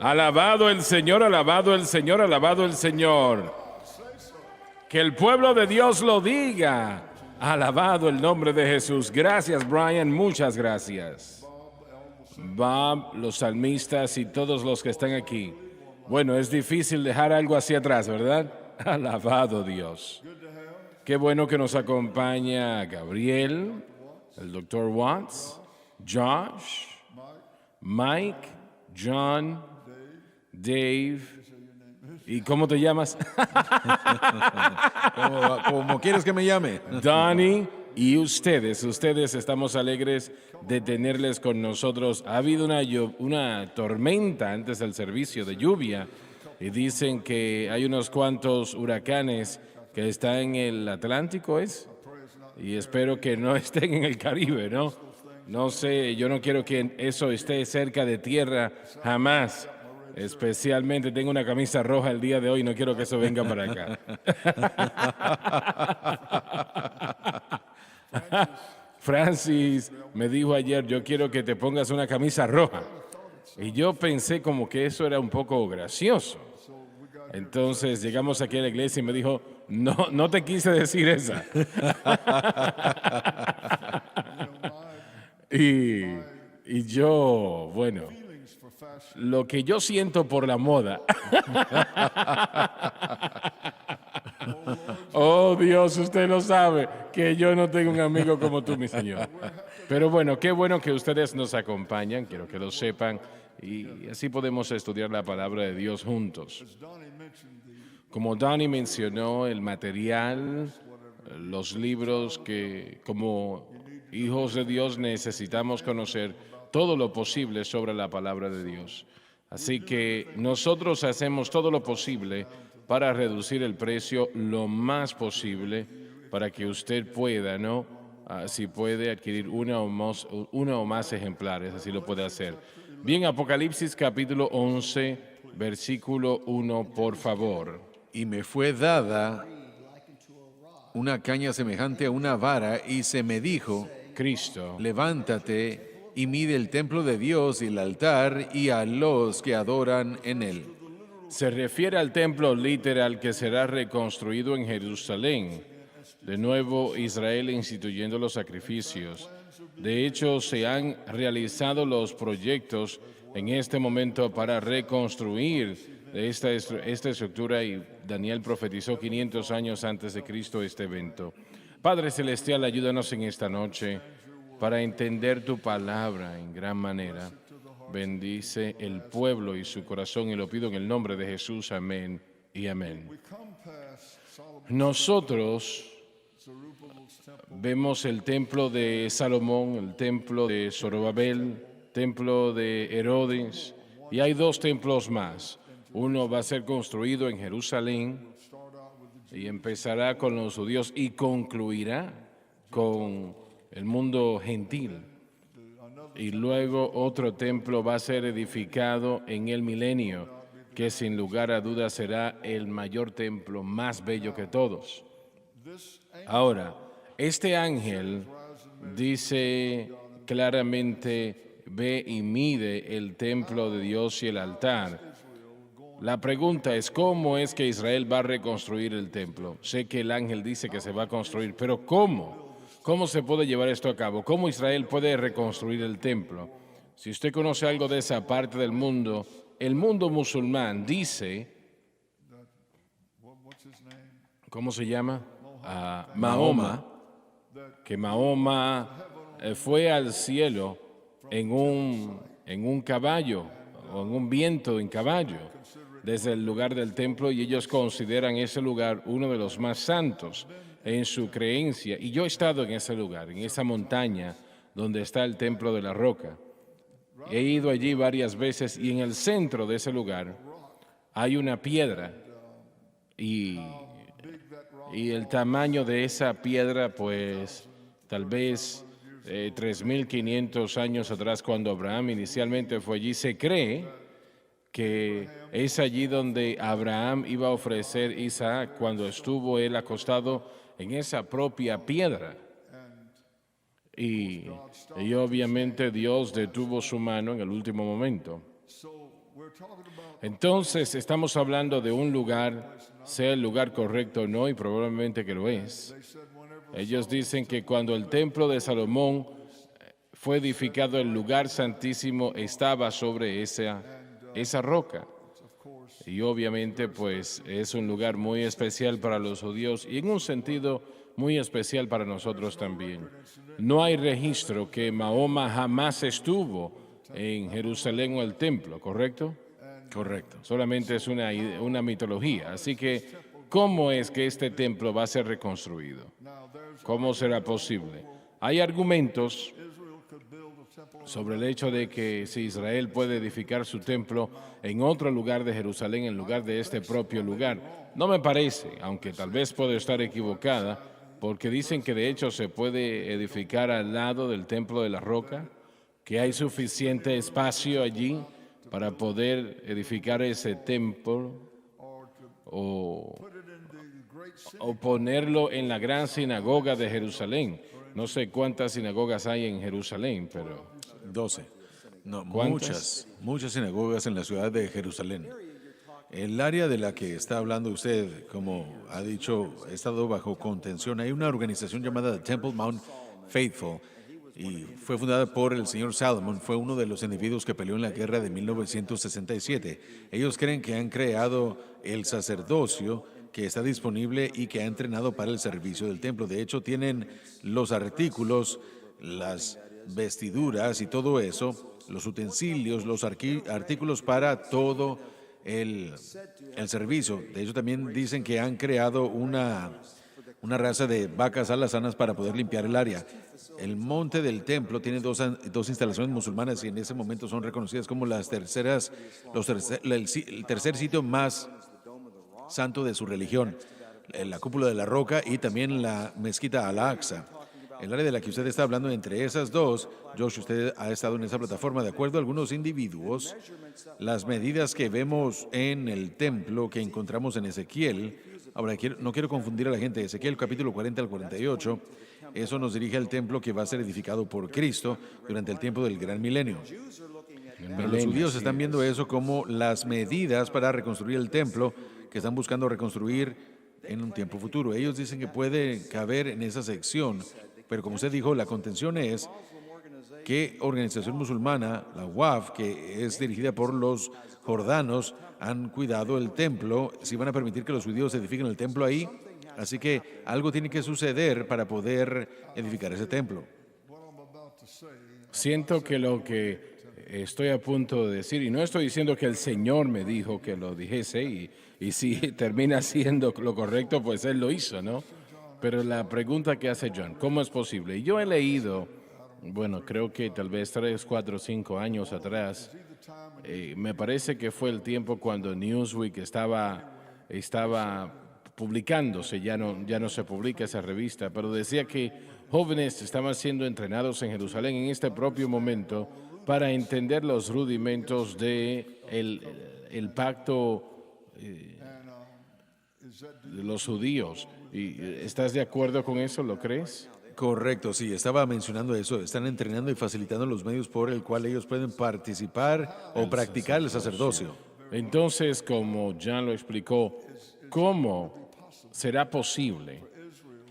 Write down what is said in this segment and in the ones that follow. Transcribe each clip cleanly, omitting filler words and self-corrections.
Alabado el Señor, alabado el Señor, alabado el Señor. Que el pueblo de Dios lo diga. Alabado el nombre de Jesús. Gracias, Brian, muchas gracias. Bob, los salmistas y todos los que están aquí. Bueno, es difícil dejar algo hacia atrás, ¿verdad? Alabado Dios. Qué bueno que nos acompaña Gabriel, el Dr. Watts, Josh, Mike, John, Dave. ¿Y cómo te llamas? Como quieres que me llame. Donnie. Y ustedes estamos alegres de tenerles con nosotros. Ha habido una tormenta antes del servicio de lluvia y dicen que hay unos cuantos huracanes que están en el Atlántico, ¿es? Y espero que no estén en el Caribe, ¿no? No sé, yo no quiero que eso esté cerca de tierra jamás. Especialmente tengo una camisa roja el día de hoy, no quiero que eso venga para acá. Francis me dijo ayer, yo quiero que te pongas una camisa roja. Y yo pensé como que eso era un poco gracioso. Entonces llegamos aquí a la iglesia y me dijo, no te quise decir esa. y yo, bueno, lo que yo siento por la moda. Oh Dios, usted lo sabe, que yo no tengo un amigo como tú, mi Señor. Pero bueno, qué bueno que ustedes nos acompañan, quiero que lo sepan, y así podemos estudiar la palabra de Dios juntos. Como Donnie mencionó, el material, los libros que como hijos de Dios necesitamos conocer todo lo posible sobre la palabra de Dios. Así que nosotros hacemos todo lo posible para reducir el precio lo más posible para que usted pueda, ¿no? Si puede adquirir uno o más ejemplares, así lo puede hacer. Bien, Apocalipsis capítulo 11, versículo 1, por favor. Y me fue dada una caña semejante a una vara y se me dijo, Cristo. levántate y mide el templo de Dios y el altar y a los que adoran en él. Se refiere al templo literal que será reconstruido en Jerusalén. De nuevo, Israel instituyendo los sacrificios. De hecho, se han realizado los proyectos en este momento para reconstruir esta estructura y Daniel profetizó 500 años antes de Cristo este evento. Padre Celestial, ayúdanos en esta noche para entender tu palabra en gran manera. Bendice el pueblo y su corazón y lo pido en el nombre de Jesús. Amén y amén. Nosotros vemos el templo de Salomón, el templo de Zorobabel, templo de Herodes, y hay dos templos más. Uno va a ser construido en Jerusalén y empezará con los judíos y concluirá con el mundo gentil. Y luego otro templo va a ser edificado en el milenio, que sin lugar a dudas será el mayor templo, más bello que todos. Ahora, este ángel dice claramente, ve y mide el templo de Dios y el altar. La pregunta es, ¿cómo es que Israel va a reconstruir el templo? Sé que el ángel dice que se va a construir, pero ¿cómo? ¿Cómo se puede llevar esto a cabo? ¿Cómo Israel puede reconstruir el templo? Si usted conoce algo de esa parte del mundo, el mundo musulmán dice, ¿cómo se llama? Mahoma, que Mahoma fue al cielo en un caballo o en un viento en caballo desde el lugar del templo y ellos consideran ese lugar uno de los más santos en su creencia. Y yo he estado en ese lugar, en esa montaña donde está el templo de la roca. He ido allí varias veces y en el centro de ese lugar hay una piedra y el tamaño de esa piedra, pues tal vez 3.500 años atrás, cuando Abraham inicialmente fue allí, se cree que es allí donde Abraham iba a ofrecer Isaac cuando estuvo él acostado en esa propia piedra. Y obviamente Dios detuvo su mano en el último momento. Entonces estamos hablando de un lugar, sea el lugar correcto o no, y probablemente que lo es. Ellos dicen que cuando el templo de Salomón fue edificado, el lugar santísimo estaba sobre esa roca. Y obviamente pues es un lugar muy especial para los judíos y en un sentido muy especial para nosotros también. No hay registro que Mahoma jamás estuvo en Jerusalén o el templo, ¿correcto? Correcto. Solamente es una mitología. Así que, ¿cómo es que este templo va a ser reconstruido? ¿Cómo será posible? Hay argumentos sobre el hecho de que si Israel puede edificar su templo en otro lugar de Jerusalén en lugar de este propio lugar. No me parece, aunque tal vez pueda estar equivocada, porque dicen que de hecho se puede edificar al lado del templo de la roca, que hay suficiente espacio allí para poder edificar ese templo o ponerlo en la gran sinagoga de Jerusalén. No sé cuántas sinagogas hay en Jerusalén, pero 12. No, ¿cuántas? muchas sinagogas en la ciudad de Jerusalén. El área de la que está hablando usted, como ha dicho, ha estado bajo contención. Hay una organización llamada The Temple Mount Faithful y fue fundada por el señor Salomon. Fue uno de los individuos que peleó en la guerra de 1967. Ellos creen que han creado el sacerdocio que está disponible y que ha entrenado para el servicio del templo. De hecho, tienen los artículos, las vestiduras y todo eso, los utensilios, los artículos para todo el servicio. De hecho, también dicen que han creado una raza de vacas alazanas para poder limpiar el área. El monte del templo tiene dos instalaciones musulmanas y en ese momento son reconocidas como el tercer sitio más santo de su religión, la cúpula de la roca y también la mezquita Al-Aqsa. El área de la que usted está hablando, entre esas dos, Josh, usted ha estado en esa plataforma. De acuerdo a algunos individuos, las medidas que vemos en el templo que encontramos en Ezequiel, ahora no quiero confundir a la gente, Ezequiel capítulo 40 al 48, eso nos dirige al templo que va a ser edificado por Cristo durante el tiempo del gran milenio. Pero los judíos están viendo eso como las medidas para reconstruir el templo que están buscando reconstruir en un tiempo futuro. Ellos dicen que puede caber en esa sección, pero como usted dijo, la contención es que organización musulmana, la WAF, que es dirigida por los jordanos, han cuidado el templo, si van a permitir que los judíos edifiquen el templo ahí. Así que algo tiene que suceder para poder edificar ese templo. Siento que lo que estoy a punto de decir, y no estoy diciendo que el Señor me dijo que lo dijese, y si termina siendo lo correcto, pues Él lo hizo, ¿no? Pero la pregunta que hace John, ¿cómo es posible? Yo he leído, bueno, creo que tal vez 3, 4, 5 años atrás, me parece que fue el tiempo cuando Newsweek estaba publicándose, ya no se publica esa revista, pero decía que jóvenes estaban siendo entrenados en Jerusalén en este propio momento para entender los rudimentos de el pacto de los judíos. ¿Estás de acuerdo con eso? ¿Lo crees? Correcto, sí, estaba mencionando eso. Están entrenando y facilitando los medios por el cual ellos pueden participar o practicar el sacerdocio. Entonces, como Jan lo explicó, ¿cómo será posible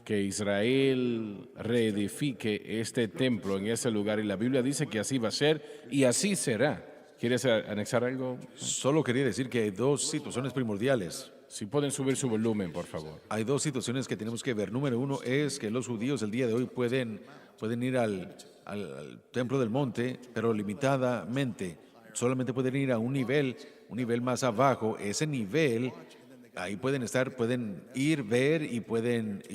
que Israel reedifique este templo en ese lugar? Y la Biblia dice que así va a ser y así será. ¿Quieres anexar algo? Solo quería decir que hay dos situaciones primordiales. Si pueden subir su volumen, por favor. Hay dos situaciones que tenemos que ver. Número uno es que los judíos el día de hoy pueden ir al templo del monte, pero limitadamente. Solamente pueden ir a un nivel más abajo. Ese nivel, ahí pueden ir, ver y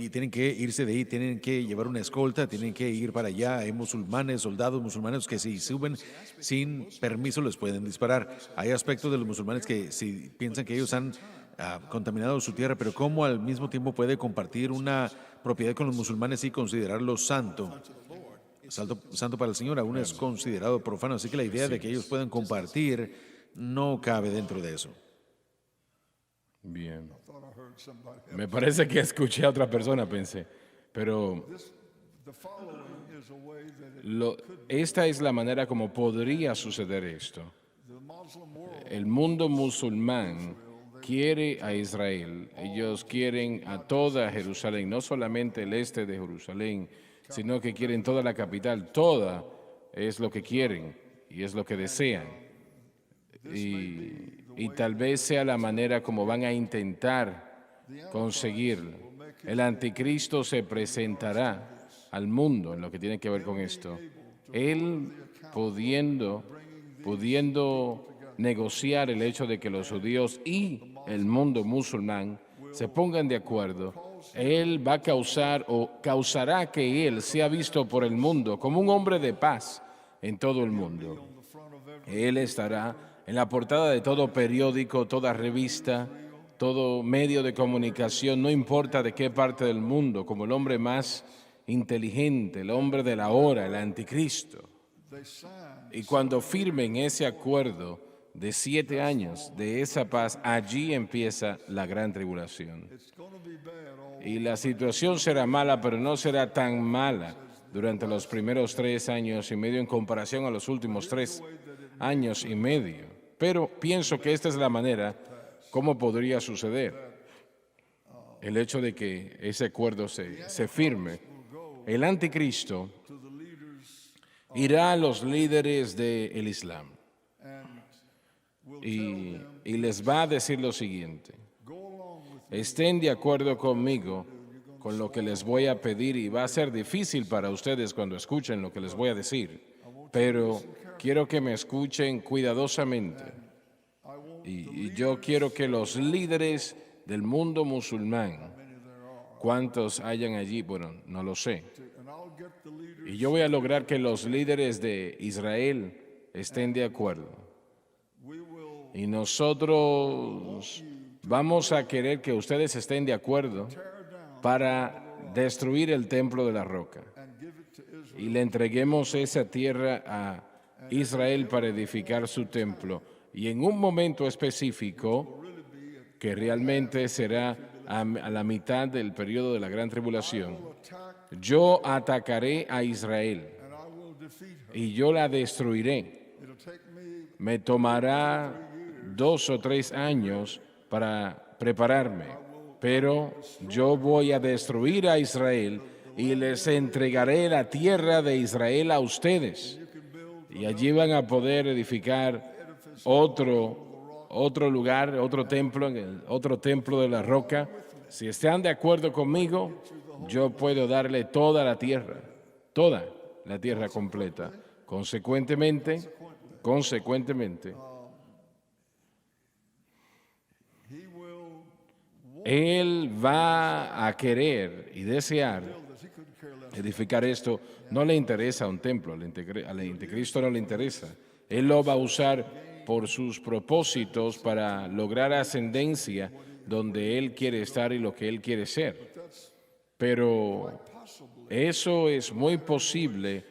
tienen que irse de ahí, tienen que llevar una escolta, tienen que ir para allá. Hay soldados musulmanes que si suben sin permiso les pueden disparar. Hay aspectos de los musulmanes que si piensan que ellos han contaminado su tierra, pero cómo al mismo tiempo puede compartir una propiedad con los musulmanes y considerarlo santo para el Señor, aún es considerado profano. Así que la idea de que ellos puedan compartir no cabe dentro de eso. Bien. Me parece que escuché a otra persona, pensé. Pero esta es la manera como podría suceder esto. El mundo musulmán quiere a Israel. Ellos quieren a toda Jerusalén, no solamente el este de Jerusalén, sino que quieren toda la capital. Toda es lo que quieren y es lo que desean. Y tal vez sea la manera como van a intentar conseguirlo. El anticristo se presentará al mundo en lo que tiene que ver con esto. Él pudiendo negociar el hecho de que los judíos y el mundo musulmán se pongan de acuerdo, él va a causar o causará que él sea visto por el mundo como un hombre de paz en todo el mundo. Él estará en la portada de todo periódico, toda revista, todo medio de comunicación, no importa de qué parte del mundo, como el hombre más inteligente, el hombre de la hora, el anticristo. Y cuando firmen ese acuerdo de 7 años de esa paz, allí empieza la gran tribulación. Y la situación será mala, pero no será tan mala durante los primeros 3 años y medio en comparación a los últimos 3 años y medio. Pero pienso que esta es la manera como podría suceder. El hecho de que ese acuerdo se firme. El anticristo irá a los líderes del Islam y les va a decir lo siguiente: estén de acuerdo conmigo con lo que les voy a pedir, y va a ser difícil para ustedes cuando escuchen lo que les voy a decir, pero quiero que me escuchen cuidadosamente. Y yo quiero que los líderes del mundo musulmán, ¿cuántos hayan allí? Bueno, no lo sé. Y yo voy a lograr que los líderes de Israel estén de acuerdo. Y nosotros vamos a querer que ustedes estén de acuerdo para destruir el templo de la roca. Y le entreguemos esa tierra a Israel para edificar su templo. Y en un momento específico, que realmente será a la mitad del periodo de la gran tribulación, yo atacaré a Israel y yo la destruiré. Me tomará 2 o 3 años para prepararme, pero yo voy a destruir a Israel y les entregaré la tierra de Israel a ustedes. Y allí van a poder edificar otro lugar, otro templo de la roca. Si están de acuerdo conmigo, yo puedo darle toda la tierra completa. Consecuentemente, él va a querer y desear edificar esto. No le interesa un templo, al anticristo no le interesa. Él lo va a usar por sus propósitos para lograr ascendencia donde él quiere estar y lo que él quiere ser. Pero eso es muy posible,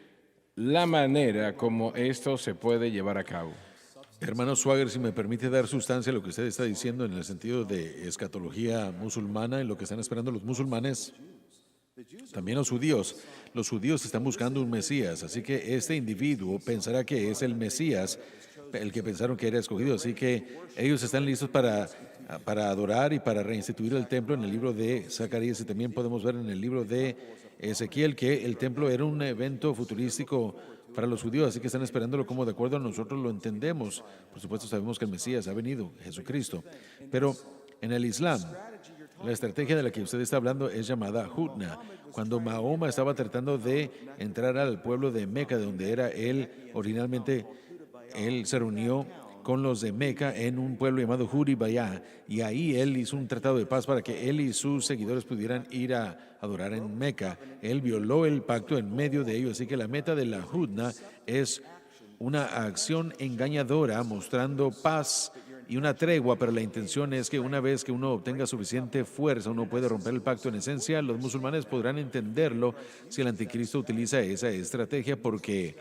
la manera como esto se puede llevar a cabo. Hermano Swagger, si me permite dar sustancia a lo que usted está diciendo en el sentido de escatología musulmana y lo que están esperando los musulmanes, también los judíos. Los judíos están buscando un Mesías, así que este individuo pensará que es el Mesías, el que pensaron que era escogido, así que ellos están listos para adorar y para reinstituir el templo. En el libro de Zacarías, y también podemos ver en el libro de Ezequiel que el templo era un evento futurístico para los judíos, así que están esperándolo como de acuerdo a nosotros lo entendemos. Por supuesto sabemos que el Mesías ha venido, Jesucristo, pero en el Islam la estrategia de la que usted está hablando es llamada Hudna. Cuando Mahoma estaba tratando de entrar al pueblo de Meca, de donde era él originalmente, él se reunió con los de Meca en un pueblo llamado Hudibaya, y ahí él hizo un tratado de paz para que él y sus seguidores pudieran ir a adorar en Meca. Él violó el pacto en medio de ellos, así que la meta de la Hudna es una acción engañadora mostrando paz y una tregua, pero la intención es que una vez que uno obtenga suficiente fuerza, uno puede romper el pacto. En esencia, los musulmanes podrán entenderlo si el anticristo utiliza esa estrategia, porque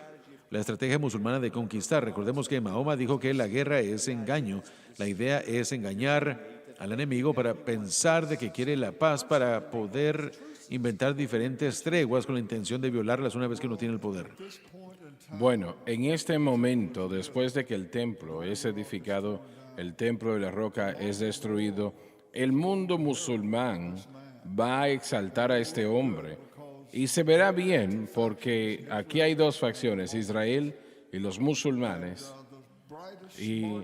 la estrategia musulmana de conquistar, recordemos que Mahoma dijo que la guerra es engaño. La idea es engañar al enemigo para pensar de que quiere la paz, para poder inventar diferentes treguas con la intención de violarlas una vez que uno tiene el poder. Bueno, en este momento, después de que el templo es edificado, el templo de la roca es destruido, el mundo musulmán va a exaltar a este hombre. Y se verá bien porque aquí hay dos facciones, Israel y los musulmanes. Y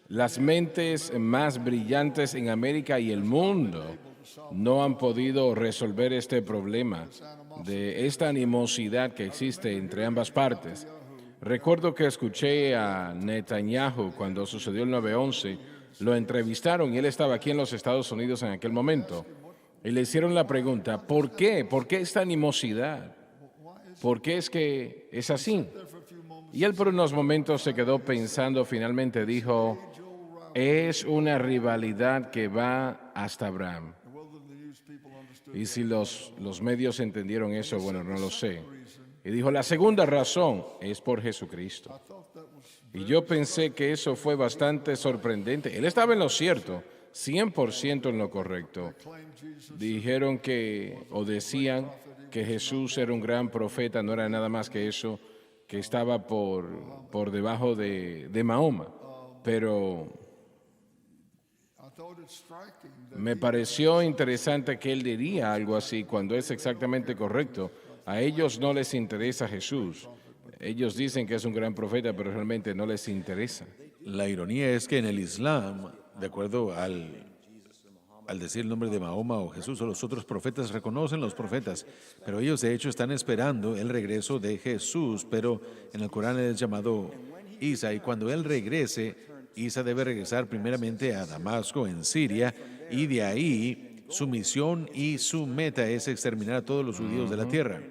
las mentes más brillantes en América y el mundo no han podido resolver este problema de esta animosidad que existe entre ambas partes. Recuerdo que escuché a Netanyahu cuando sucedió el 9/11, lo entrevistaron y él estaba aquí en los Estados Unidos en aquel momento. Y le hicieron la pregunta, ¿por qué? ¿Por qué esta animosidad? ¿Por qué es que es así? Y él por unos momentos se quedó pensando, finalmente dijo, es una rivalidad que va hasta Abraham. Y si los medios entendieron eso, bueno, no lo sé. Y dijo, la segunda razón es por Jesucristo. Y yo pensé que eso fue bastante sorprendente. Él estaba en lo cierto, 100% en lo correcto. Dijeron que, o decían que Jesús era un gran profeta, no era nada más que eso, que estaba por debajo de Mahoma. Pero me pareció interesante que él diría algo así cuando es exactamente correcto. A ellos no les interesa Jesús. Ellos dicen que es un gran profeta, pero realmente no les interesa. La ironía es que en el Islam, de acuerdo al decir el nombre de Mahoma o Jesús o los otros profetas, reconocen los profetas, pero ellos de hecho están esperando el regreso de Jesús, pero en el Corán es llamado Isa, y cuando él regrese, Isa debe regresar primeramente a Damasco, en Siria, y de ahí su misión y su meta es exterminar a todos los judíos de la tierra.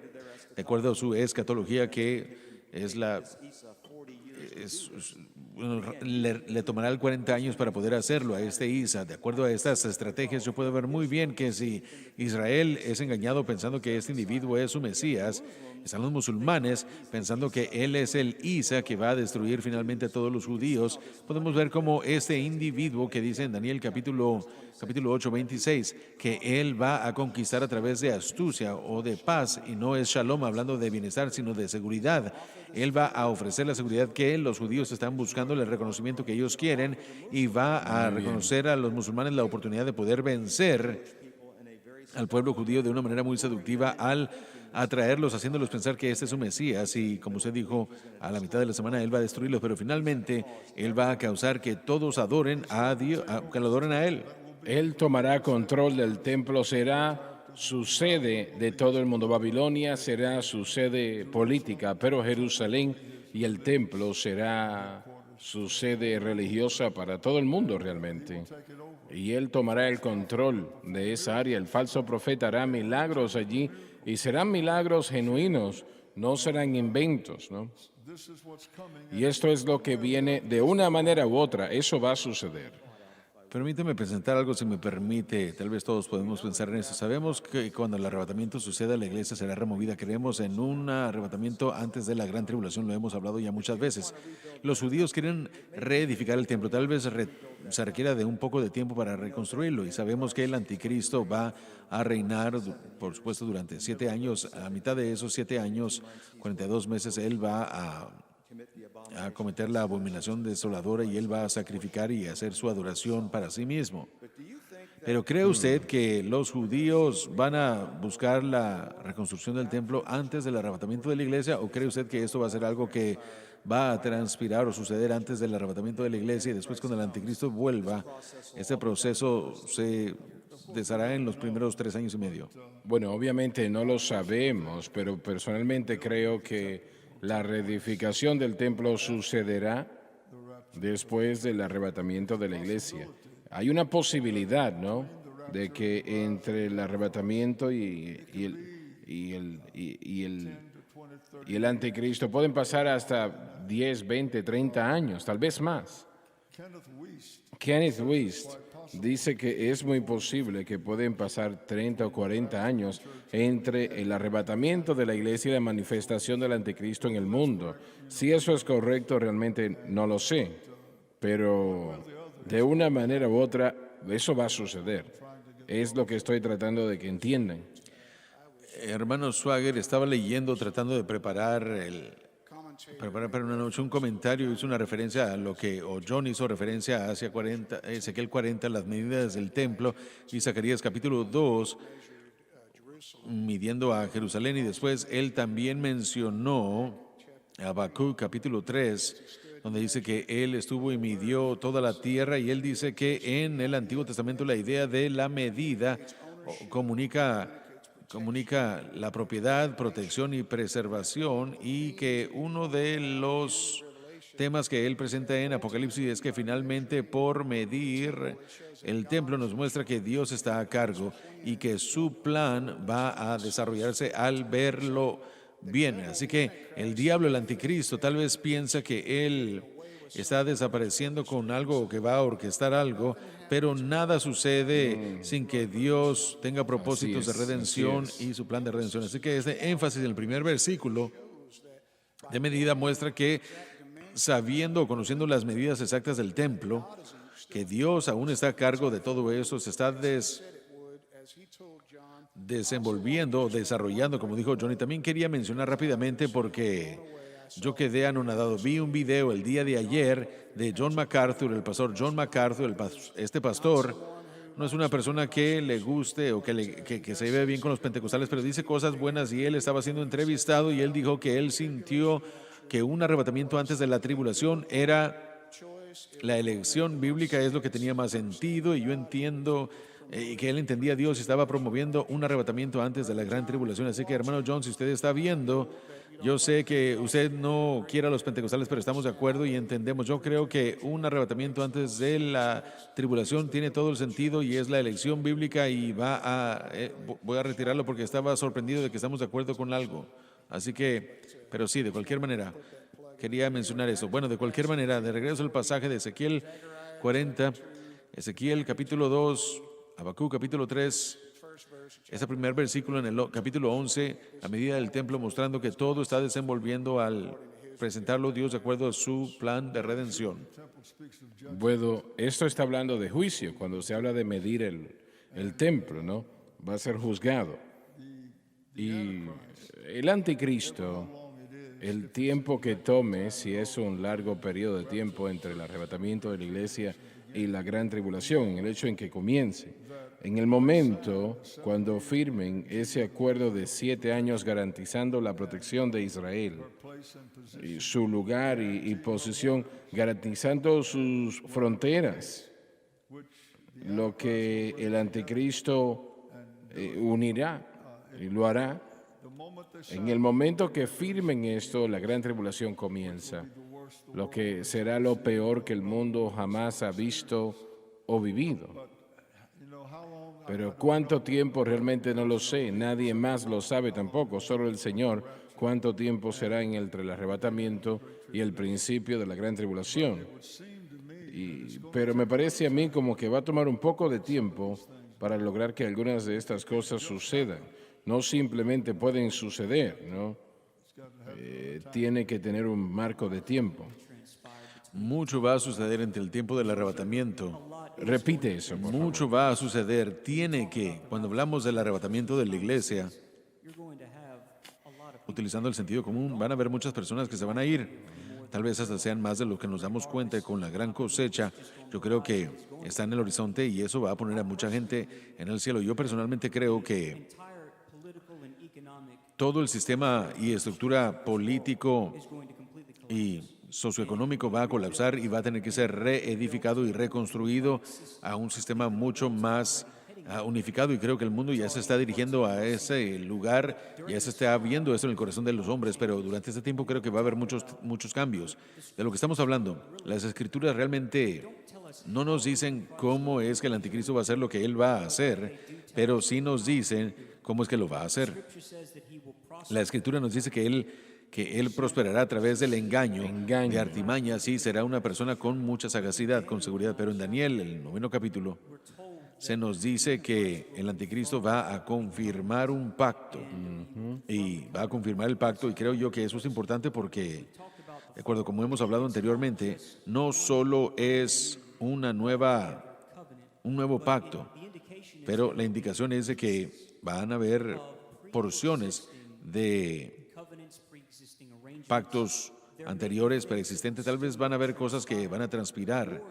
De acuerdo a su escatología, que es le tomará 40 años para poder hacerlo a este Isa. De acuerdo a estas estrategias, yo puedo ver muy bien que si Israel es engañado pensando que este individuo es su Mesías, están los musulmanes pensando que él es el Isa que va a destruir finalmente a todos los judíos. Podemos ver cómo este individuo que dice en Daniel capítulo 8, 26, que él va a conquistar a través de astucia o de paz, y no es shalom hablando de bienestar, sino de seguridad. Él va a ofrecer la seguridad que los judíos están buscando, el reconocimiento que ellos quieren, y va a reconocer a los musulmanes la oportunidad de poder vencer al pueblo judío de una manera muy seductiva al atraerlos, haciéndolos pensar que este es su Mesías, y como usted dijo, a la mitad de la semana él va a destruirlos, pero finalmente él va a causar que todos adoren a Dios, que lo adoren a él. Él tomará control del templo, será su sede de todo el mundo. Babilonia será su sede política, pero Jerusalén y el templo será su sede religiosa para todo el mundo realmente. Y él tomará el control de esa área. El falso profeta hará milagros allí y serán milagros genuinos, no serán inventos, ¿no? Y esto es lo que viene de una manera u otra, eso va a suceder. Permíteme presentar algo, si me permite. Tal vez todos podemos pensar en eso. Sabemos que cuando el arrebatamiento suceda, la iglesia será removida. Creemos en un arrebatamiento antes de la gran tribulación, lo hemos hablado ya muchas veces. Los judíos quieren reedificar el templo. Tal vez se requiera de un poco de tiempo para reconstruirlo. Y sabemos que el anticristo va a reinar, por supuesto, durante 7 años. A mitad de esos 7 años, 42 meses, él va a cometer la abominación desoladora, y él va a sacrificar y hacer su adoración para sí mismo. Pero ¿cree usted que los judíos van a buscar la reconstrucción del templo antes del arrebatamiento de la iglesia, o cree usted que esto va a ser algo que va a transpirar o suceder antes del arrebatamiento de la iglesia, y después cuando el anticristo vuelva, este proceso se deshará en los primeros 3 años y medio? Bueno, obviamente no lo sabemos, pero personalmente creo que la reedificación del templo sucederá después del arrebatamiento de la iglesia. Hay una posibilidad, ¿no?, de que entre el arrebatamiento y el anticristo pueden pasar hasta 10, 20, 30 años, tal vez más. Kenneth Wuest dice que es muy posible que pueden pasar 30 o 40 años entre el arrebatamiento de la iglesia y la manifestación del anticristo en el mundo. Si eso es correcto, realmente no lo sé, pero de una manera u otra eso va a suceder. Es lo que estoy tratando de que entiendan. Hermano Swagger, estaba leyendo, tratando de preparar Para una noche un comentario hizo una referencia a lo que, o John hizo referencia hacia 40, Ezequiel 40, las medidas del templo, y Zacarías capítulo 2, midiendo a Jerusalén, y después él también mencionó a Habacuc capítulo 3, donde dice que él estuvo y midió toda la tierra, y él dice que en el Antiguo Testamento la idea de la medida comunica la propiedad, protección y preservación, y que uno de los temas que él presenta en Apocalipsis es que finalmente por medir el templo nos muestra que Dios está a cargo y que su plan va a desarrollarse al verlo bien. Así que el diablo, el anticristo, tal vez piensa que él está desapareciendo con algo o que va a orquestar algo, pero nada sucede sin que Dios tenga propósitos de redención y su plan de redención. Así que este énfasis en el primer versículo de medida muestra que, sabiendo o conociendo las medidas exactas del templo, que Dios aún está a cargo de todo eso, se está desenvolviendo, desarrollando, como dijo Johnny. También quería mencionar rápidamente, porque yo quedé anonadado. Vi un video el día de ayer de John MacArthur, el pastor John MacArthur. Este pastor no es una persona que le guste o que se ve bien con los pentecostales, pero dice cosas buenas, y él estaba siendo entrevistado y él dijo que él sintió que un arrebatamiento antes de la tribulación era la elección bíblica, es lo que tenía más sentido, y yo entiendo que él entendía a Dios y estaba promoviendo un arrebatamiento antes de la gran tribulación. Así que, hermano John, si usted está viendo, yo sé que usted no quiere a los pentecostales, pero estamos de acuerdo y entendemos. Yo creo que un arrebatamiento antes de la tribulación tiene todo el sentido y es la elección bíblica, y voy a retirarlo porque estaba sorprendido de que estamos de acuerdo con algo. Así que, pero sí, de cualquier manera, quería mencionar eso. Bueno, de cualquier manera, de regreso al pasaje de Ezequiel 40, Ezequiel capítulo 2, Habacuc capítulo 3, ese primer versículo en el capítulo 11, a medida del templo, mostrando que todo está desenvolviendo al presentarlo Dios de acuerdo a su plan de redención. Bueno, esto está hablando de juicio. Cuando se habla de medir el templo, ¿no? Va a ser juzgado. Y el anticristo, el tiempo que tome, si es un largo periodo de tiempo entre el arrebatamiento de la iglesia y la gran tribulación, en el hecho en que comience, en el momento cuando firmen ese acuerdo de 7 años garantizando la protección de Israel, y su lugar y posición, garantizando sus fronteras, lo que el anticristo unirá y lo hará. En el momento que firmen esto, la gran tribulación comienza, lo que será lo peor que el mundo jamás ha visto o vivido. Pero cuánto tiempo realmente no lo sé, nadie más lo sabe tampoco, solo el Señor, cuánto tiempo será entre el arrebatamiento y el principio de la gran tribulación. Pero me parece a mí como que va a tomar un poco de tiempo para lograr que algunas de estas cosas sucedan. No simplemente pueden suceder, ¿no? Tiene que tener un marco de tiempo. Mucho va a suceder entre el tiempo del arrebatamiento. Repite eso, por Mucho favor. va a suceder. Cuando hablamos del arrebatamiento de la iglesia, utilizando el sentido común, van a haber muchas personas que se van a ir. Tal vez hasta sean más de lo que nos damos cuenta con la gran cosecha. Yo creo que está en el horizonte, y eso va a poner a mucha gente en el cielo. Yo personalmente creo que todo el sistema y estructura político y socioeconómico va a colapsar y va a tener que ser reedificado y reconstruido a un sistema mucho más unificado, y creo que el mundo ya se está dirigiendo a ese lugar, ya se está viendo eso en el corazón de los hombres, pero durante este tiempo creo que va a haber muchos cambios. De lo que estamos hablando, las escrituras realmente no nos dicen cómo es que el anticristo va a hacer lo que él va a hacer, pero sí nos dicen cómo es que lo va a hacer. La escritura nos dice que él prosperará a través del engaño. De artimaña. Sí, será una persona con mucha sagacidad, con seguridad. Pero en Daniel, el 9º capítulo, se nos dice que el anticristo va a confirmar un pacto. Y va a confirmar el pacto, y creo yo que eso es importante porque, de acuerdo como hemos hablado anteriormente, no solo es un nuevo pacto, pero la indicación es de que van a haber porciones de pactos anteriores, preexistentes. Tal vez van a haber cosas que van a transpirar,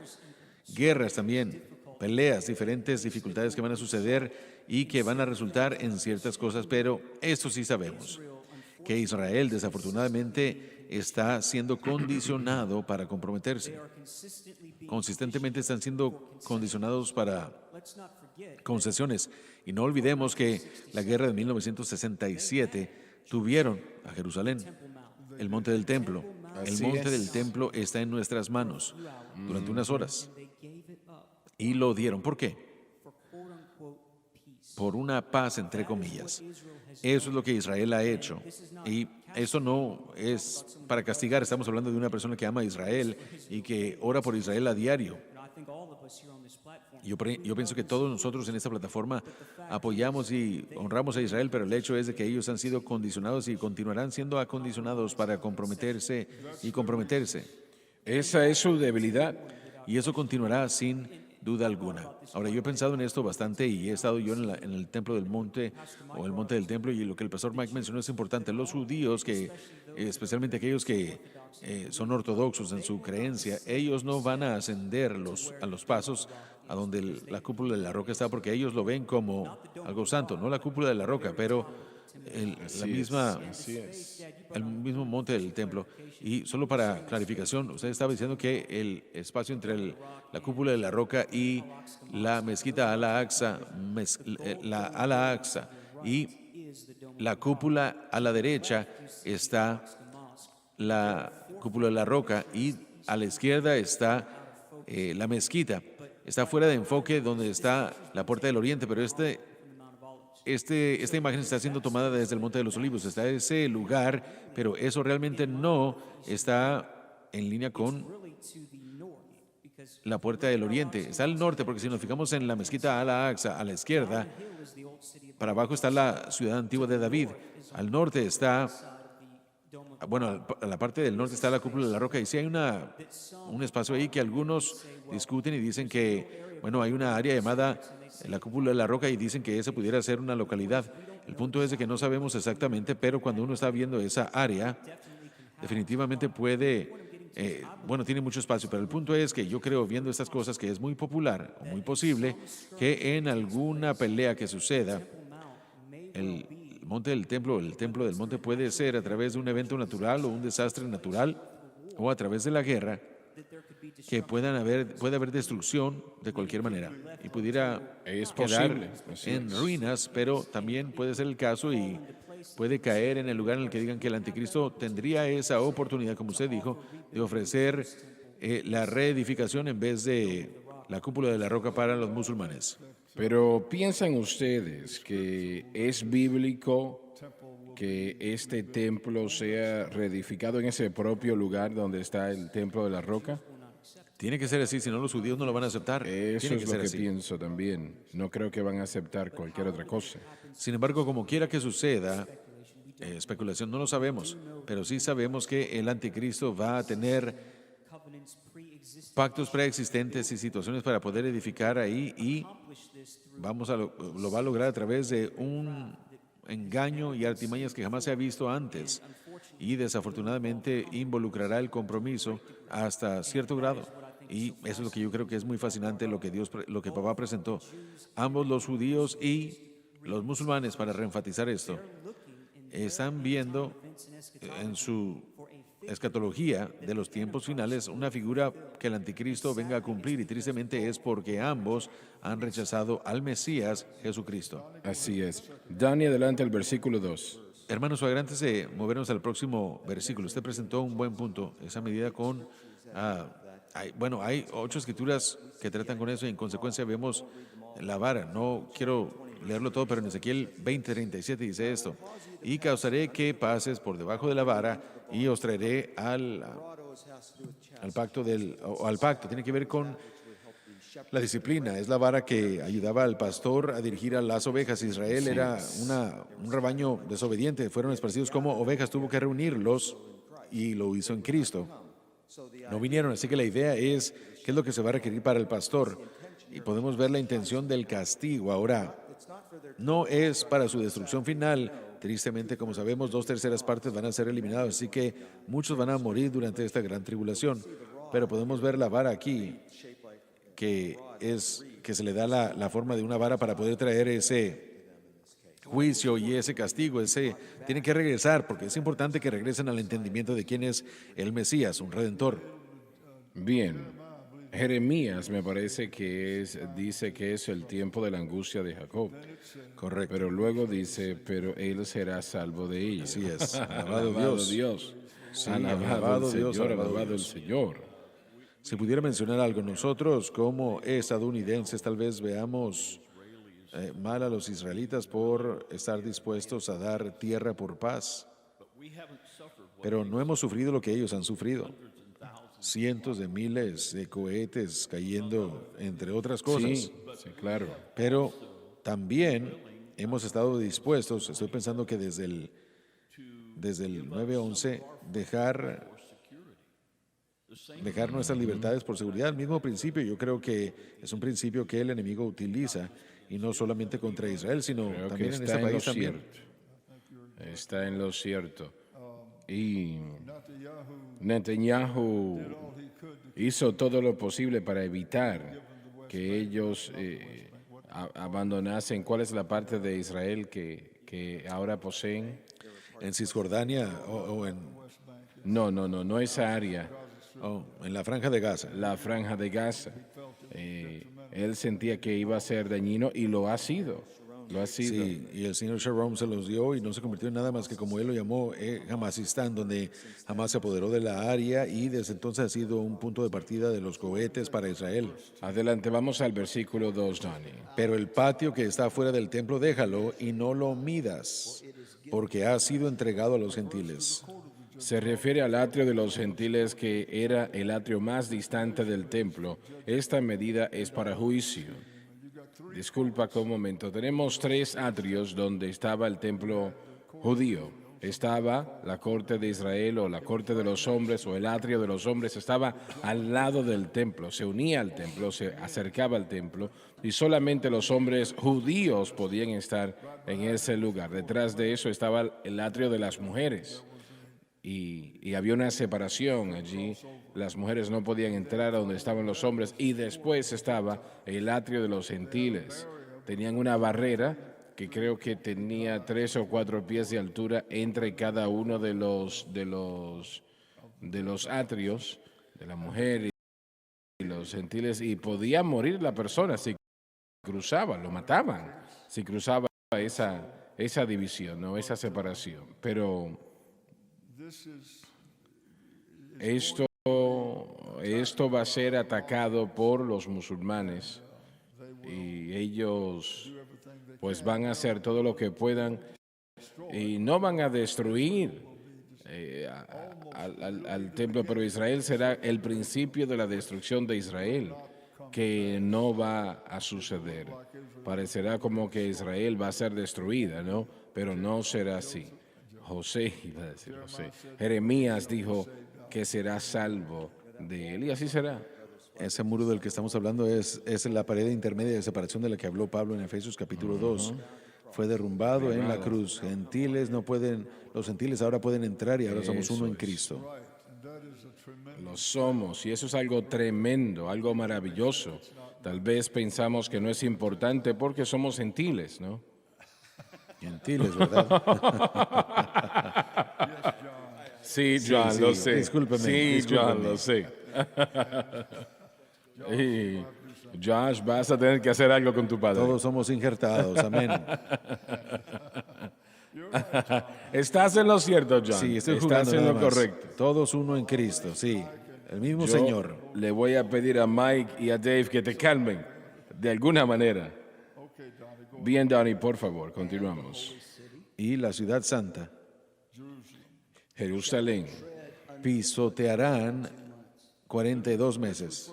guerras también, peleas, diferentes dificultades que van a suceder y que van a resultar en ciertas cosas, pero esto sí sabemos, que Israel desafortunadamente está siendo condicionado para comprometerse. Consistentemente están siendo condicionados para concesiones. Y no olvidemos que la guerra de 1967 tuvieron a Jerusalén, el monte del templo. El monte del templo está en nuestras manos durante unas horas. Y lo dieron. ¿Por qué? Por una paz, entre comillas. Eso es lo que Israel ha hecho. Y eso no es para castigar. Estamos hablando de una persona que ama a Israel y que ora por Israel a diario. Yo pienso que todos nosotros en esta plataforma apoyamos y honramos a Israel, pero el hecho es de que ellos han sido condicionados y continuarán siendo acondicionados para comprometerse y comprometerse. Esa es su debilidad. Y eso continuará sin duda alguna. Ahora, yo he pensado en esto bastante y he estado yo en el templo del monte o el monte del templo, y lo que el pastor Mike mencionó es importante. Los judíos, que especialmente aquellos que son ortodoxos en su creencia, ellos no van a ascender a los pasos a donde la cúpula de la roca está, porque ellos lo ven como algo santo, no la cúpula de la roca, pero el mismo monte del templo. Y solo para clarificación, usted estaba diciendo que el espacio entre la cúpula de la roca y la mezquita Al-Aqsa, la Al-Aqsa y la cúpula a la derecha está la cúpula de la roca, y a la izquierda está la mezquita. Está fuera de enfoque donde está la puerta del oriente, pero esta imagen está siendo tomada desde el Monte de los Olivos. Está ese lugar, pero eso realmente no está en línea con la puerta del oriente. Está al norte, porque si nos fijamos en la mezquita Al-Aqsa, a la izquierda, para abajo está la ciudad antigua de David. Al norte está, bueno, a la parte del norte está la cúpula de la roca, y sí hay un espacio ahí que algunos discuten y dicen que, bueno, hay una área llamada la cúpula de la roca y dicen que esa pudiera ser una localidad. El punto es de que no sabemos exactamente, pero cuando uno está viendo esa área, definitivamente puede, tiene mucho espacio, pero el punto es que yo creo, viendo estas cosas, que es muy popular o muy posible que en alguna pelea que suceda, el monte del templo, el templo del monte, puede ser a través de un evento natural o un desastre natural, o a través de la guerra, que puede haber destrucción de cualquier manera y pudiera quedar en ruinas, pero también puede ser el caso y puede caer en el lugar en el que digan que el anticristo tendría esa oportunidad, como usted dijo, de ofrecer la reedificación en vez de la cúpula de la roca para los musulmanes. Pero ¿piensan ustedes que es bíblico que este templo sea reedificado en ese propio lugar donde está el templo de la roca? Tiene que ser así, si no los judíos no lo van a aceptar. Eso es lo que pienso también. No creo que van a aceptar cualquier otra cosa. Sin embargo, como quiera que suceda, especulación, no lo sabemos, pero sí sabemos que el anticristo va a tener pactos preexistentes y situaciones para poder edificar ahí, y lo va a lograr a través de un engaño y artimañas que jamás se ha visto antes, y desafortunadamente involucrará el compromiso hasta cierto grado. Y eso es lo que yo creo que es muy fascinante, lo que papá presentó. Ambos, los judíos y los musulmanes, para reenfatizar esto, están viendo en su escatología de los tiempos finales una figura que el anticristo venga a cumplir, y tristemente es porque ambos han rechazado al Mesías Jesucristo. Así es. Dani, adelante el versículo 2. Hermanos, antes de movernos al próximo versículo, usted presentó un buen punto, esa medida con... hay 8 escrituras que tratan con eso, y en consecuencia vemos la vara. No quiero leerlo todo, pero en Ezequiel 20:37 dice esto: y causaré que pases por debajo de la vara, y os traeré al pacto tiene que ver con la disciplina. Es la vara que ayudaba al pastor a dirigir a las ovejas. Israel era un rebaño desobediente, fueron esparcidos como ovejas, tuvo que reunirlos, y lo hizo en Cristo. No vinieron, así que la idea es qué es lo que se va a requerir para el pastor, y podemos ver la intención del castigo. Ahora, no es para su destrucción final Tristemente, como sabemos, 2/3 van a ser eliminados, así que muchos van a morir durante esta gran tribulación. Pero podemos ver la vara aquí, que se le da la forma de una vara para poder traer ese juicio y ese castigo. Tienen que regresar, porque es importante que regresen al entendimiento de quién es el Mesías, un redentor. Bien. Jeremías me parece que dice que es el tiempo de la angustia de Jacob. Correcto. Pero luego dice, pero él será salvo de ella. Así es. Alabado Dios. Sí, alabado el Dios, Señor, alabado alabado el Dios. Señor. Si pudiera mencionar algo, nosotros como estadounidenses tal vez veamos mal a los israelitas por estar dispuestos a dar tierra por paz, pero no hemos sufrido lo que ellos han sufrido. Cientos de miles de cohetes cayendo, entre otras cosas. Sí, claro. Pero también hemos estado dispuestos, estoy pensando que desde el 9/11, dejar nuestras libertades por seguridad. El mismo principio, yo creo que es un principio que el enemigo utiliza, y no solamente contra Israel, sino Creo también que en está este en lo país también. cierto. Está en lo cierto. Y Netanyahu hizo todo lo posible para evitar que ellos abandonasen. ¿Cuál es la parte de Israel que ahora poseen? En Cisjordania o No esa área, en la Franja de Gaza. la franja de Gaza. Él sentía que iba a ser dañino y lo ha sido. Lo ha sido. Sí, y el señor Sharon se los dio y no se convirtió en nada más que, como él lo llamó, Hamasistán, donde Hamas se apoderó de la área y desde entonces ha sido un punto de partida de los cohetes para Israel. Adelante, vamos al versículo 2, Dani. Pero el patio que está fuera del templo déjalo y no lo midas, porque ha sido entregado a los gentiles. Se refiere al atrio de los gentiles, que era el atrio más distante del templo. Esta medida es para juicio. Disculpa un momento. Tenemos 3 atrios donde estaba el templo judío. Estaba la corte de Israel o la corte de los hombres o el atrio de los hombres. Estaba al lado del templo, se unía al templo, se acercaba al templo y solamente los hombres judíos podían estar en ese lugar. Detrás de eso estaba el atrio de las mujeres. Y había una separación allí, las mujeres no podían entrar a donde estaban los hombres, y después estaba el atrio de los gentiles. Tenían una barrera que creo que tenía 3 o 4 pies de altura entre cada uno de los atrios, de la mujer y los gentiles, y podía morir la persona si cruzaba, lo mataban, si cruzaba esa división, ¿no? Esa separación. Pero esto va a ser atacado por los musulmanes y ellos pues van a hacer todo lo que puedan y no van a destruir al templo, pero Israel será el principio de la destrucción de Israel, que no va a suceder. Parecerá como que Israel va a ser destruida, ¿no? Pero no será así. Jeremías dijo que será salvo de él, y así será. Ese muro del que estamos hablando es la pared intermedia de separación de la que habló Pablo en Efesios capítulo 2. Fue derrumbado en la cruz. Los gentiles ahora pueden entrar y ahora somos uno en Cristo. Lo somos, y eso es algo tremendo, algo maravilloso. Tal vez pensamos que no es importante porque somos gentiles, ¿no? Gentiles, ¿verdad? Sí, John, sí, lo sé. discúlpeme, Sí, discúlpeme. John, lo sé. Y Josh, vas a tener que hacer algo con tu padre. Todos somos injertados, amén. Estás en lo cierto, John. Sí, estoy Estás jugando en nada lo más. correcto. Todos uno en Cristo, sí. El mismo Yo Señor. le voy a pedir a Mike y a Dave que te calmen de alguna manera. Bien, Donnie, por favor, continuamos. Y la ciudad santa Jerusalén pisotearán 42 meses.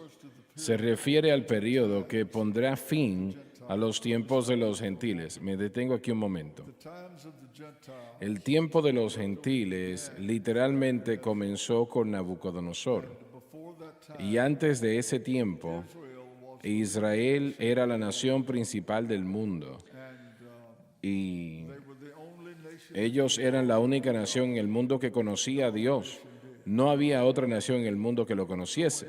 se refiere al periodo que pondrá fin a los tiempos de los gentiles. Me detengo aquí un momento. El tiempo de los gentiles literalmente comenzó con Nabucodonosor. Y antes de ese tiempo, Israel era la nación principal del mundo. Y Ellos eran la única nación en el mundo que conocía a Dios. No había otra nación en el mundo que lo conociese.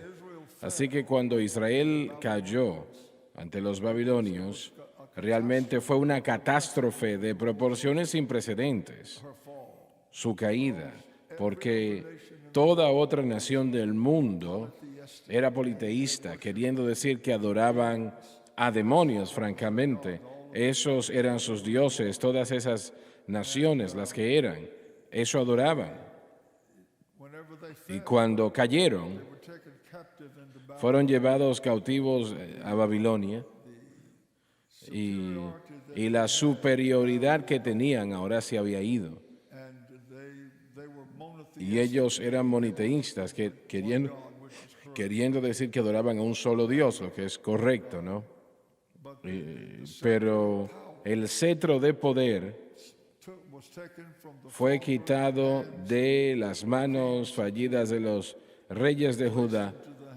Así que cuando Israel cayó ante los babilonios, realmente fue una catástrofe de proporciones sin precedentes, su caída, porque toda otra nación del mundo era politeísta, queriendo decir que adoraban a demonios, francamente. Esos eran sus dioses, todas esas naciones, las que eran, eso adoraban. Y cuando cayeron, fueron llevados cautivos a Babilonia y, y la superioridad que tenían ahora se había ido. Y ellos eran moniteístas, queriendo decir que adoraban a un solo Dios, lo que es correcto, ¿no? Pero el cetro de poder fue quitado de las manos fallidas de los reyes de Judá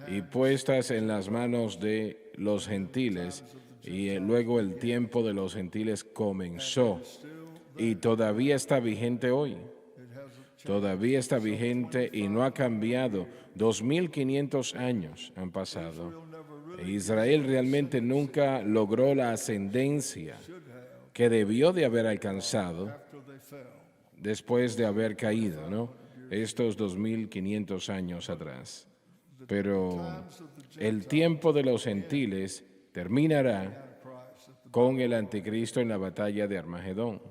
y puestas en las manos de los gentiles. Y luego el tiempo de los gentiles comenzó y todavía está vigente hoy. Todavía está vigente y no ha cambiado. 2500 años han pasado. Israel realmente nunca logró la ascendencia que debió de haber alcanzado después de haber caído, ¿no? Estos 2500 años atrás. Pero el tiempo de los gentiles terminará con el anticristo en la batalla de Armagedón.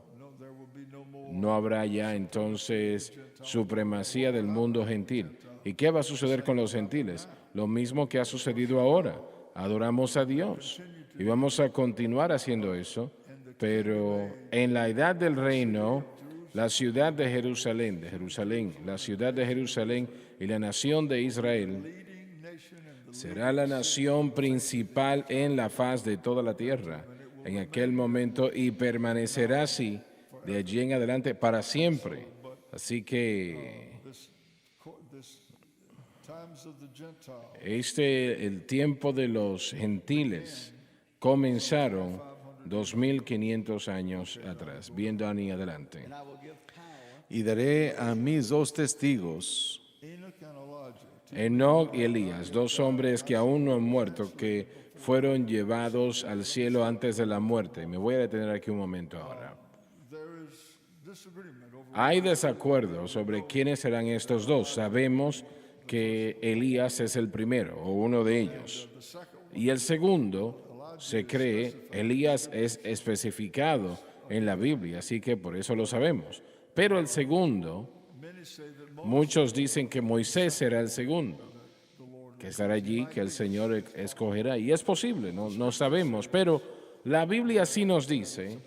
No habrá ya entonces supremacía del mundo gentil. ¿Y qué va a suceder con los gentiles? Lo mismo que ha sucedido ahora. Adoramos a Dios y vamos a continuar haciendo eso, pero en la edad del reino, la ciudad de Jerusalén, la ciudad de Jerusalén y la nación de Israel será la nación principal en la faz de toda la tierra en aquel momento y permanecerá así de allí en adelante para siempre. Así que el tiempo de los gentiles comenzaron 2500 años atrás, viendo en adelante. Y daré a mis dos testigos, Enoc y Elías, dos hombres que aún no han muerto, que fueron llevados al cielo antes de la muerte. Me voy a detener aquí un momento ahora. Hay desacuerdo sobre quiénes serán estos dos. Sabemos que Elías es el primero o uno de ellos. Y el segundo, se cree, Elías es especificado en la Biblia, así que por eso lo sabemos. Pero el segundo, muchos dicen que Moisés será el segundo, que estará allí, que el Señor escogerá. Y es posible, no sabemos, pero la Biblia sí nos dice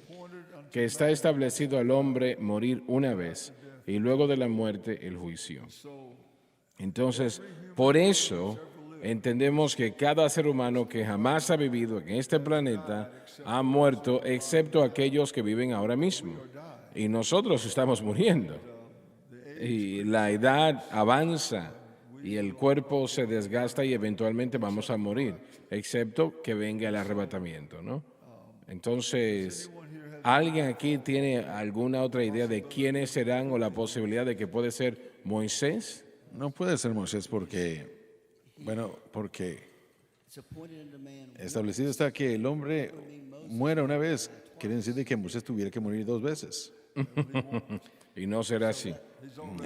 que está establecido al hombre morir una vez y luego de la muerte el juicio. Entonces, por eso entendemos que cada ser humano que jamás ha vivido en este planeta ha muerto, excepto aquellos que viven ahora mismo. Y nosotros estamos muriendo. Y la edad avanza y el cuerpo se desgasta y eventualmente vamos a morir, excepto que venga el arrebatamiento, ¿no? Entonces, ¿alguien aquí tiene alguna otra idea de quiénes serán o la posibilidad de que puede ser Moisés? no puede ser Moisés porque establecido está que el hombre muera una vez, quiere decir de que Moisés tuviera que morir dos veces. Y no será así.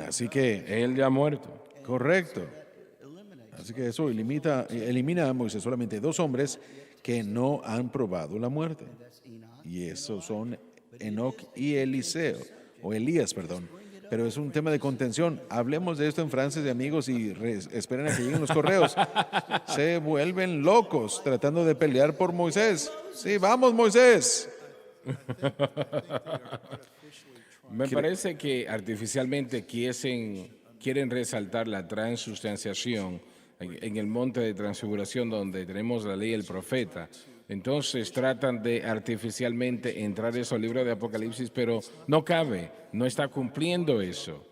Así que, Él ya ha muerto. correcto. Así que eso elimina a Moisés solamente dos hombres que no han probado la muerte. Y esos son Enoc y Elías, perdón. Pero es un tema de contención. Hablemos de esto en francés, de amigos, y esperen a que lleguen los correos. Se vuelven locos tratando de pelear por Moisés. Sí, vamos, Moisés. Me parece que artificialmente quieren resaltar la transustanciación en el monte de transfiguración donde tenemos la ley y el profeta. Entonces tratan de artificialmente entrar eso al libro de Apocalipsis, pero no cabe, no está cumpliendo eso.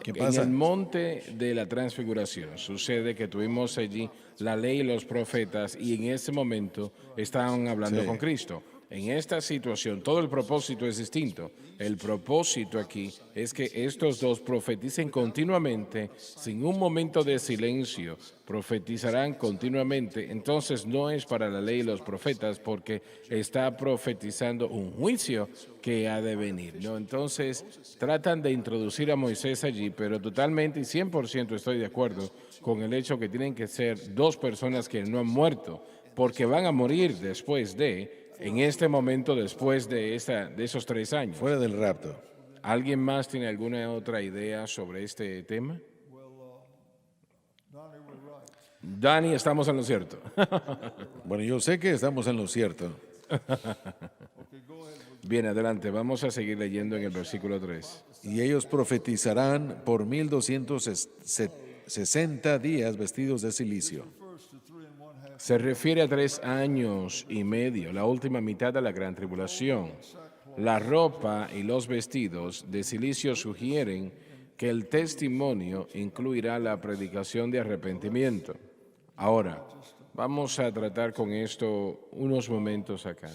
¿Qué pasa? En el monte de la transfiguración sucede que tuvimos allí la ley y los profetas y en ese momento estaban hablando Sí. con Cristo. En esta situación, todo el propósito es distinto. El propósito aquí es que estos dos profeticen continuamente, sin un momento de silencio, profetizarán continuamente. Entonces no es para la ley y los profetas, porque está profetizando un juicio que ha de venir, ¿no? Entonces tratan de introducir a Moisés allí, pero totalmente y 100% estoy de acuerdo con el hecho que tienen que ser dos personas que no han muerto, porque van a morir después en este momento, después de esos 3 años. Fuera del rapto. ¿Alguien más tiene alguna otra idea sobre este tema? Dani, estamos en lo cierto. Bueno, yo sé que estamos en lo cierto. Bien, adelante, vamos a seguir leyendo en el versículo 3. Y ellos profetizarán por 1260 días vestidos de silicio. Se refiere a 3 años y medio, la última mitad de la gran tribulación. La ropa y los vestidos de silicio sugieren que el testimonio incluirá la predicación de arrepentimiento. Ahora, vamos a tratar con esto unos momentos acá.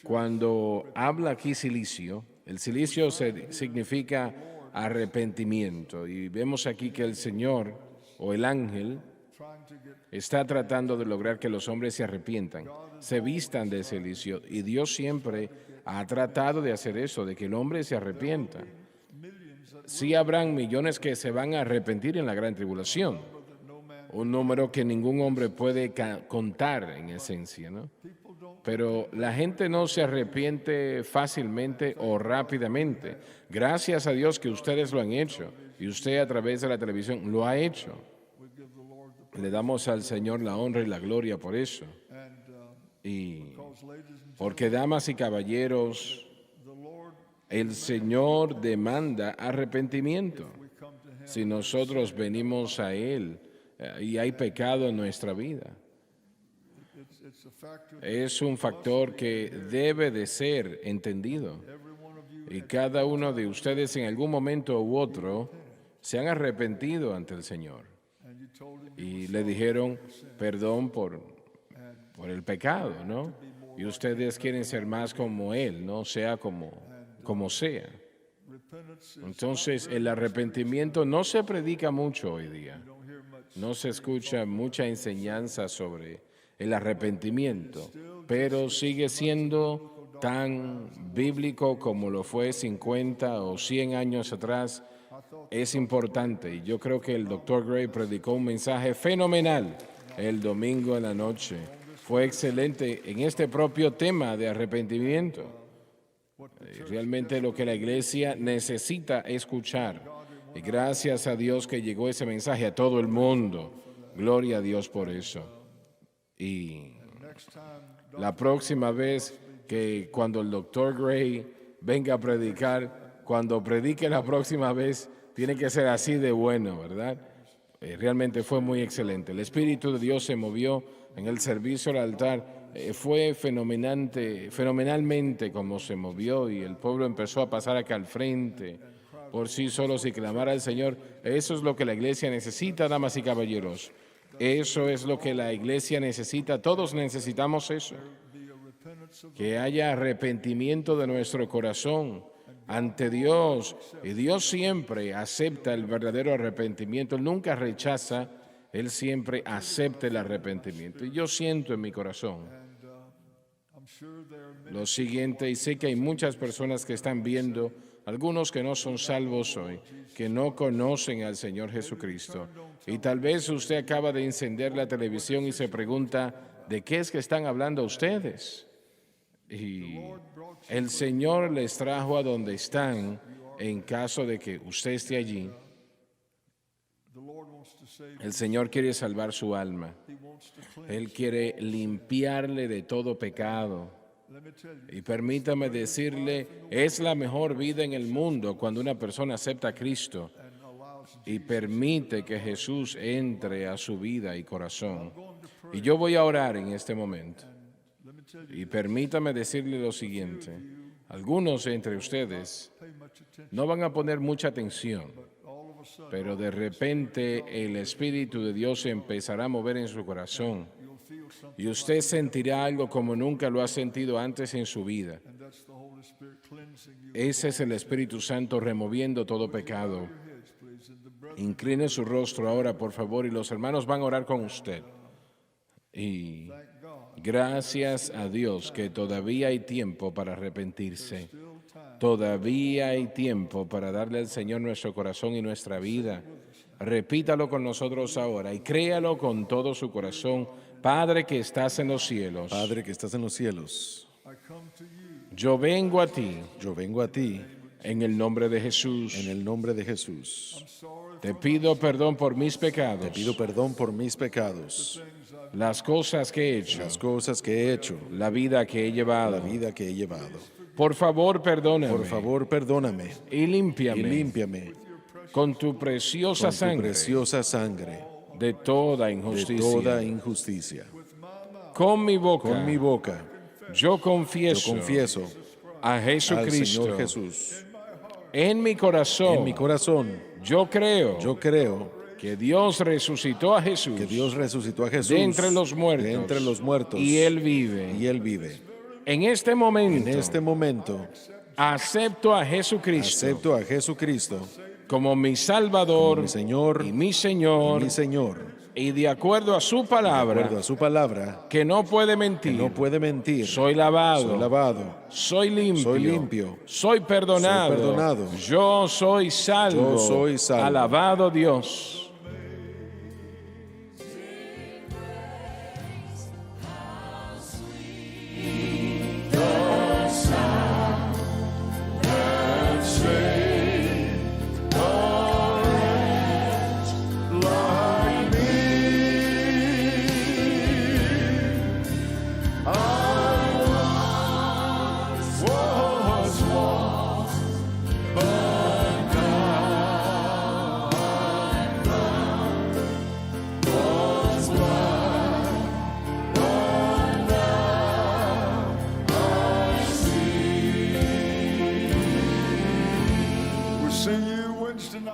Cuando habla aquí silicio, el silicio significa arrepentimiento. Y vemos aquí que el Señor o el ángel está tratando de lograr que los hombres se arrepientan, se vistan de silicio. Y Dios siempre ha tratado de hacer eso, de que el hombre se arrepienta. Sí habrán millones que se van a arrepentir en la gran tribulación, un número que ningún hombre puede contar en esencia, ¿no? Pero la gente no se arrepiente fácilmente o rápidamente. Gracias a Dios que ustedes lo han hecho y usted a través de la televisión lo ha hecho. Le damos al Señor la honra y la gloria por eso. Y porque, damas y caballeros, el Señor demanda arrepentimiento. Si nosotros venimos a Él y hay pecado en nuestra vida, es un factor que debe de ser entendido. Y cada uno de ustedes en algún momento u otro se han arrepentido ante el Señor. Y le dijeron perdón por el pecado, ¿no? Y ustedes quieren ser más como Él, ¿no? Sea como sea. Entonces, el arrepentimiento no se predica mucho hoy día. No se escucha mucha enseñanza sobre el arrepentimiento, pero sigue siendo tan bíblico como lo fue 50 o 100 años atrás. Es importante, y yo creo que el Dr. Gray predicó un mensaje fenomenal el domingo en la noche. Fue excelente en este propio tema de arrepentimiento. Realmente lo que la iglesia necesita escuchar. Y gracias a Dios que llegó ese mensaje a todo el mundo. Gloria a Dios por eso. Y la próxima vez que cuando el Dr. Gray venga a predicar, cuando predique la próxima vez, tiene que ser así de bueno, ¿verdad? Realmente fue muy excelente. El Espíritu de Dios se movió en el servicio al altar. Fue fenomenalmente como se movió y el pueblo empezó a pasar acá al frente por sí solos y clamar al Señor. Eso es lo que la iglesia necesita, damas y caballeros. Eso es lo que la iglesia necesita. Todos necesitamos eso. Que haya arrepentimiento de nuestro corazón ante Dios. Y Dios siempre acepta el verdadero arrepentimiento. Él nunca rechaza, Él siempre acepta el arrepentimiento. Y yo siento en mi corazón lo siguiente, y sé que hay muchas personas que están viendo, algunos que no son salvos hoy, que no conocen al Señor Jesucristo. Y tal vez usted acaba de encender la televisión y se pregunta, ¿de qué es que están hablando ustedes? Y el Señor les trajo a donde están en caso de que usted esté allí. El Señor quiere salvar su alma. Él quiere limpiarle de todo pecado. Y permítame decirle, es la mejor vida en el mundo cuando una persona acepta a Cristo y permite que Jesús entre a su vida y corazón. Y yo voy a orar en este momento. Y permítame decirle lo siguiente. Algunos entre ustedes no van a poner mucha atención, pero de repente el Espíritu de Dios se empezará a mover en su corazón y usted sentirá algo como nunca lo ha sentido antes en su vida. Ese es el Espíritu Santo removiendo todo pecado. Incline su rostro ahora, por favor, y los hermanos van a orar con usted. Y gracias a Dios que todavía hay tiempo para arrepentirse. Todavía hay tiempo para darle al Señor nuestro corazón y nuestra vida. Repítalo con nosotros ahora y créalo con todo su corazón. Padre que estás en los cielos. Padre que estás en los cielos. Yo vengo a ti. Yo vengo a ti. En el nombre de Jesús. En el nombre de Jesús. Te pido perdón por mis pecados. Te pido perdón por mis pecados. Las cosas que he hecho. Las cosas que he hecho. La vida que he llevado. La vida que he llevado. Por favor, perdóname. Por favor, perdóname. Y límpiame. Y límpiame. Con tu preciosa sangre. Con tu preciosa sangre. De toda injusticia. De toda injusticia. Con mi boca. Con mi boca. Yo confieso. Yo confieso. A Jesucristo. Al Señor Jesús. En mi corazón. En mi corazón. Yo creo. Yo creo. Que Dios resucitó a Jesús. Que Dios resucitó a Jesús. De entre los muertos. De entre los muertos. Y Él vive. Y Él vive. En este momento. En este momento. Acepto a Jesucristo. Acepto a Jesucristo. Como mi Salvador. Como mi Señor. Y mi Señor. Y mi Señor. Y de acuerdo a su palabra. De acuerdo a su palabra. Que no puede mentir. Que no puede mentir. Soy lavado. Soy lavado. Soy limpio. Soy limpio. Soy perdonado. Soy perdonado. Yo soy salvo. Yo soy salvo. Alabado Dios.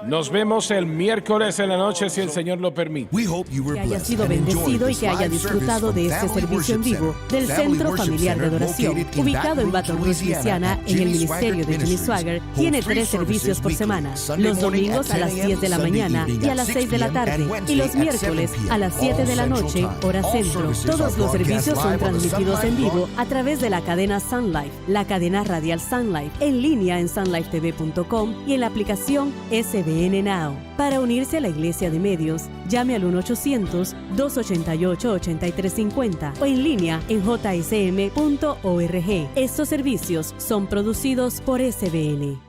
Nos vemos el miércoles en la noche si el Señor lo permite. Que haya sido bendecido y que haya disfrutado de este servicio en vivo del Centro Familiar de Adoración, ubicado en Baton Rouge, Louisiana, en el ministerio de Jimmy Swagger. Tiene 3 servicios por semana, los domingos a las 10 de la mañana y a las 6 de la tarde, y los miércoles a las 7 de la noche, hora centro. Todos los servicios son transmitidos en vivo a través de la cadena Sun Life, la cadena radial Sun Life, en línea en sunlifetv.com y en la aplicación SBN Now. Para unirse a la Iglesia de Medios, llame al 1-800-288-8350 o en línea en jsm.org. Estos servicios son producidos por SBN.